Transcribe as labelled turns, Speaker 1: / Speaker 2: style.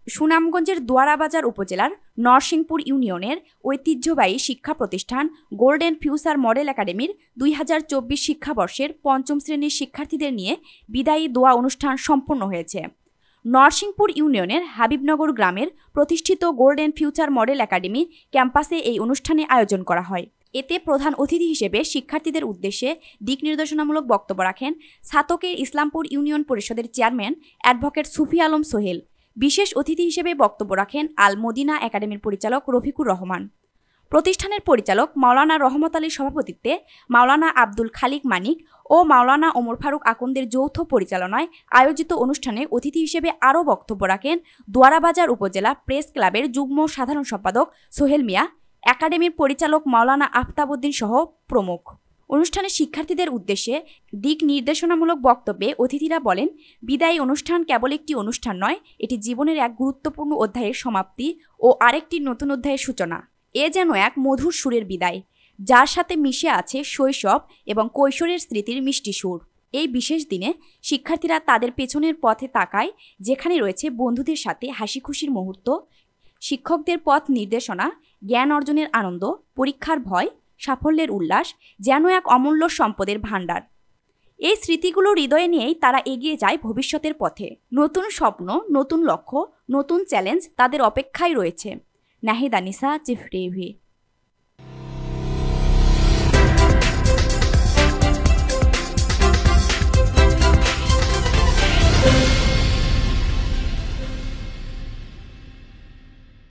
Speaker 1: সুনামগঞ্জের দোয়ারাবাজার উপজেলার নরসিংপুর ইউনিয়নের ঐতিহ্যবাহী শিক্ষা প্রতিষ্ঠান গোল্ডেন ফিউচার মডেল একাডেমির ২০২৪ শিক্ষাবর্ষের পঞ্চম শ্রেণীর শিক্ষার্থীদের নিয়ে বিদায়ী দোয়া অনুষ্ঠান সম্পন্ন হয়েছে। নরসিংপুর ইউনিয়নের হাবিবনগর গ্রামের প্রতিষ্ঠিত গোল্ডেন ফিউচার মডেল একাডেমি ক্যাম্পাসে এই অনুষ্ঠানে আয়োজন করা হয়। এতে প্রধান অতিথি হিসেবে শিক্ষার্থীদের উদ্দেশ্যে দিক নির্দেশনামূলক বক্তব্য রাখেন ছাতকের ইসলামপুর ইউনিয়ন পরিষদের চেয়ারম্যান অ্যাডভোকেট সুফি আলম সোহেল। বিশেষ অতিথি হিসেবে বক্তব্য রাখেন আল মদিনা একাডেমির পরিচালক রফিকুর রহমান। প্রতিষ্ঠানের পরিচালক মাওলানা রহমত আলীর সভাপতিত্বে মাওলানা আব্দুল খালিক মানিক ও মাওলানা ওমর ফারুক আকন্দের যৌথ পরিচালনায় আয়োজিত অনুষ্ঠানে অতিথি হিসেবে আরও বক্তব্য রাখেন দোয়ারাবাজার উপজেলা প্রেস ক্লাবের যুগ্ম সাধারণ সম্পাদক সোহেল মিয়া, একাডেমির পরিচালক মাওলানা আফতাবউদ্দিন সহ প্রমুখ। অনুষ্ঠানে শিক্ষার্থীদের উদ্দেশ্যে দিক নির্দেশনামূলক বক্তব্যে অতিথিরা বলেন, বিদায়ী অনুষ্ঠান কেবল একটি অনুষ্ঠান নয়, এটি জীবনের এক গুরুত্বপূর্ণ অধ্যায়ের সমাপ্তি ও আরেকটি নতুন অধ্যায়ের সূচনা। এ যেন এক মধুর সুরের বিদায়, যার সাথে মিশে আছে শৈশব এবং কৈশোরের স্মৃতির মিষ্টি সুর। এই বিশেষ দিনে শিক্ষার্থীরা তাদের পেছনের পথে তাকায়, যেখানে রয়েছে বন্ধুদের সাথে হাসি খুশির মুহূর্ত, শিক্ষকদের পথ নির্দেশনা, জ্ঞান অর্জনের আনন্দ, পরীক্ষার ভয়, সাফল্যের উল্লাস, যেন এক অমূল্য সম্পদের ভাণ্ডার। এই স্মৃতিগুলো হৃদয়ে নিয়েই তারা এগিয়ে যায় ভবিষ্যতের পথে। নতুন স্বপ্ন, নতুন লক্ষ্য, নতুন চ্যালেঞ্জ তাদের অপেক্ষায় রয়েছে। Nahid Anisa, chief TV.